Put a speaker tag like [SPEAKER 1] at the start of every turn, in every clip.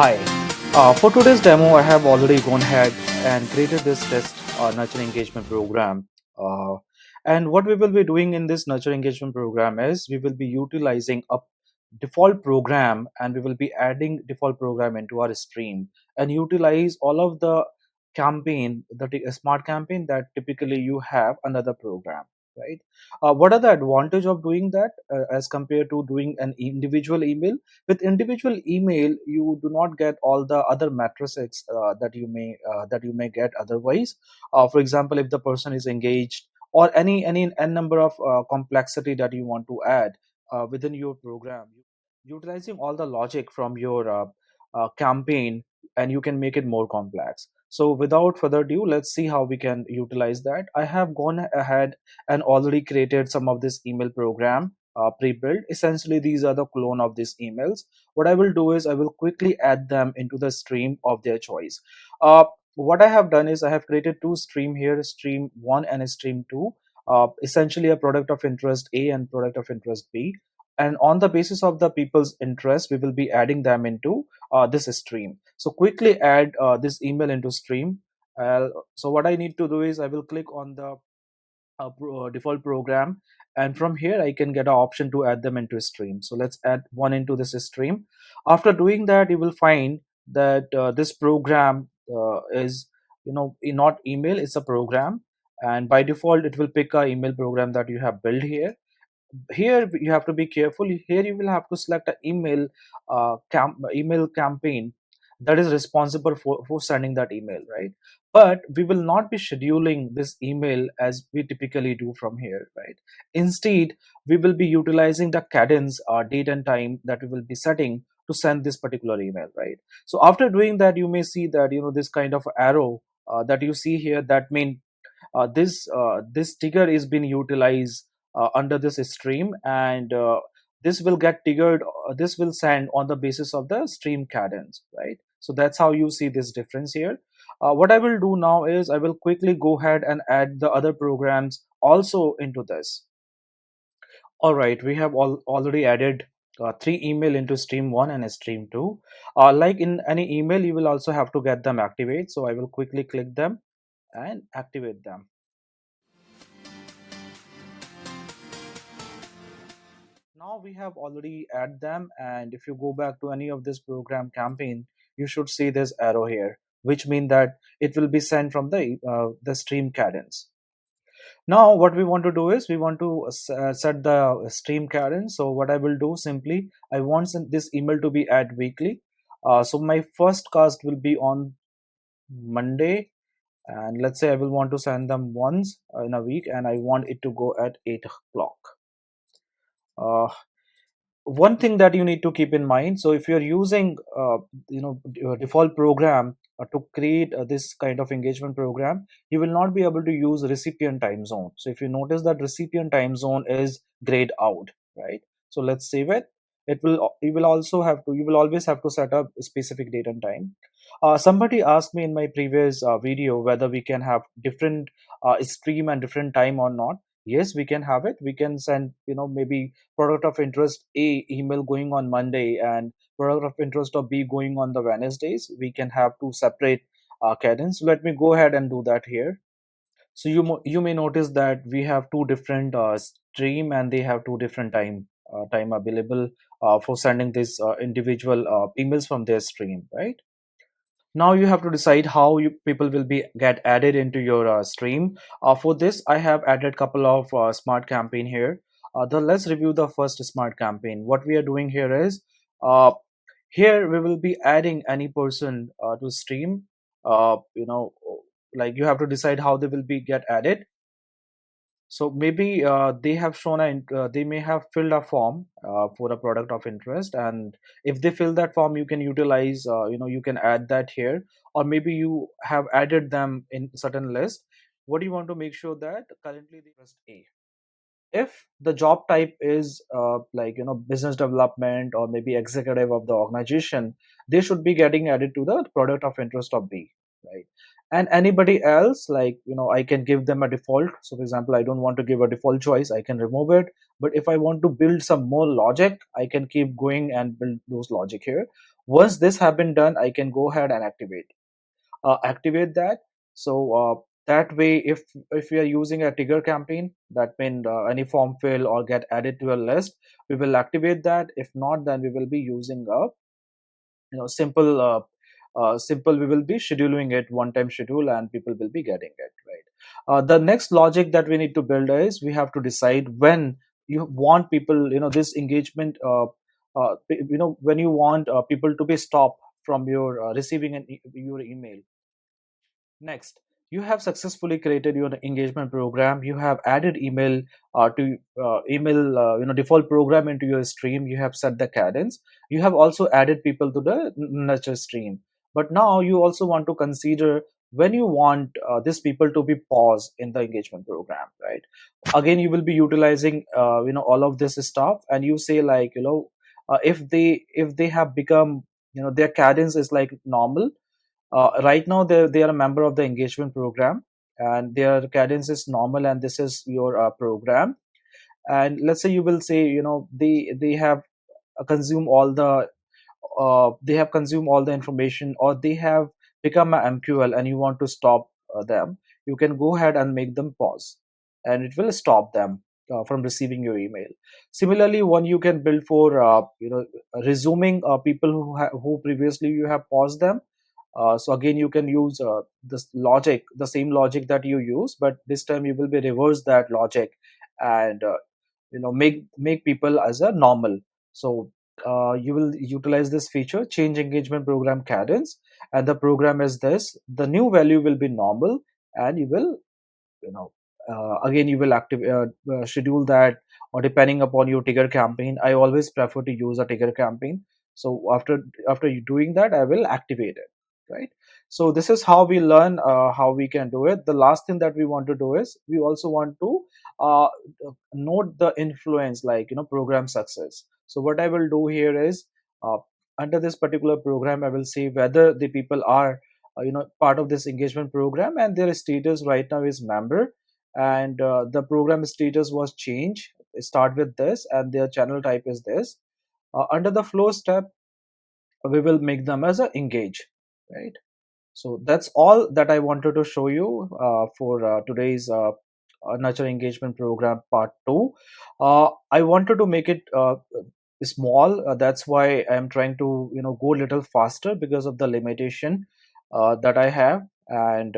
[SPEAKER 1] Hi. For today's demo, I have already gone ahead and created this test nurture engagement program. Uh, and what we will be doing in this nurture engagement program is we will be utilizing a default program, and we will be adding default program into our stream and utilize all of the smart campaign that typically you have another program, right? What are the advantage of doing that as compared to doing an individual email? With individual email, you do not get all the other matrices that you may get otherwise. For example, if the person is engaged, or any n number of complexity that you want to add within your program, utilizing all the logic from your campaign, and you can make it more complex. So without further ado, let's see how we can utilize that. I have gone ahead and already created some of this email program pre-built. Essentially, these are the clone of these emails. What I will do is I will quickly add them into the stream of their choice. What I have done is I have created two stream here, stream 1 and stream 2. Essentially a product of interest A and product of interest B, and on the basis of the people's interest we will be adding them into this stream. So quickly add this email into stream. So what I need to do is I will click on the default program, and from here I can get an option to add them into a stream. So let's add one into this stream. After doing that, you will find that this program is not email, it's a program, and by default it will pick a email program that you have built here. Here you have to be careful. Here you will have to select an email campaign that is responsible for sending that email, right? But we will not be scheduling this email as we typically do from here, right? Instead, we will be utilizing the cadence date and time that we will be setting to send this particular email, right? So after doing that, you may see that this kind of arrow that you see here, that mean this trigger is being utilized under this stream, and this will get triggered, this will send on the basis of the stream cadence, right? So that's how you see this difference here. What I will do now is I will quickly go ahead and add the other programs also into this. All right, we have already added three email into stream 1 and stream 2. Like in any email, you will also have to get them activate, so I will quickly click them and activate them. Now we have already add them, and if you go back to any of this program campaign, you should see this arrow here, which mean that it will be sent from the stream cadence. Now what we want to do is we want to set the stream cadence. So what I will do, simply I want this email to be at weekly. So my first cast will be on Monday, and let's say I will want to send them once in a week, and I want it to go at 8 o'clock. uh, One thing that you need to keep in mind, so if you're using default program to create this kind of engagement program, you will not be able to use recipient time zone. So if you notice that recipient time zone is grayed out, right? So let's save it. You will always have to set up a specific date and time. Somebody asked me in my previous video whether we can have different stream and different time or not. Yes, we can have it. We can send maybe product of interest A email going on Monday and product of interest of B going on the Wednesdays. We can have two separate cadence. Let me go ahead and do that here. So you may notice that we have two different stream, and they have two different time available for sending this individual emails from their stream, right? Now you have to decide how people will be get added into your stream. For this, I have added couple of smart campaign here. Let's review the first smart campaign. What we are doing here is, uh, here we will be adding any person to stream. Like, you have to decide how they will be get added. So maybe they may have filled a form for a product of interest, and if they fill that form, you can utilize, you can add that here, or maybe you have added them in certain list. What do you want to make sure that currently the interest A? If the job type is business development or maybe executive of the organization, they should be getting added to the product of interest of B, right? And anybody else, like, I can give them a default. So for example, I don't want to give a default choice, I can remove it. But if I want to build some more logic, I can keep going and build those logic here. Once this have been done, I can go ahead and activate that. So that way, if we are using a trigger campaign, that means any form fill or get added to a list, we will activate that. If not, then we will be using a simple, we will be scheduling it one time schedule, and people will be getting it, right? The next logic that we need to build is we have to decide when you want people, this engagement, when you want people to be stopped from your receiving your email. Next, you have successfully created your engagement program. You have added email to email, default program into your stream. You have set the cadence. You have also added people to the nurture stream. But now you also want to consider when you want these people to be paused in the engagement program, right? Again, you will be utilizing all of this stuff, and you say like, if they have become, their cadence is like normal. Right now, they are a member of the engagement program, and their cadence is normal, and this is your program. And let's say you will say, they have consumed all the information, or they have become a MQL, and you want to stop them. You can go ahead and make them pause, and it will stop them from receiving your email. Similarly, one you can build for resuming people who previously you have paused them. So again, you can use this logic, the same logic that you use, but this time you will be reverse that logic, and make people as a normal. So you will utilize this feature, change engagement program cadence, and the program is this. The new value will be normal, and you will, again, you will schedule that, or depending upon your trigger campaign. I always prefer to use a trigger campaign. So after you doing that, I will activate it, right? So this is how we learn how we can do it. The last thing that we want to do is we also want to uh, note the influence, like, program success. So what I will do here is, uh, under this particular program, I will see whether the people are part of this engagement program, and their status right now is member, and the program status was changed. Start with this, and their channel type is this. Under the flow step, we will make them as a engage, right? So that's all that I wanted to show you for today's nurture engagement program part 2. I wanted to make it small. That's why I'm trying to go a little faster, because of the limitation that I have. And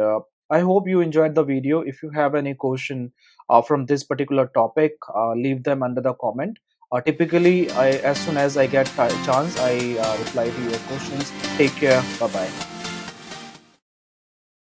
[SPEAKER 1] I hope you enjoyed the video. If you have any question from this particular topic, leave them under the comment. Typically, as soon as I get chance, I reply to your questions. Take care. Bye bye.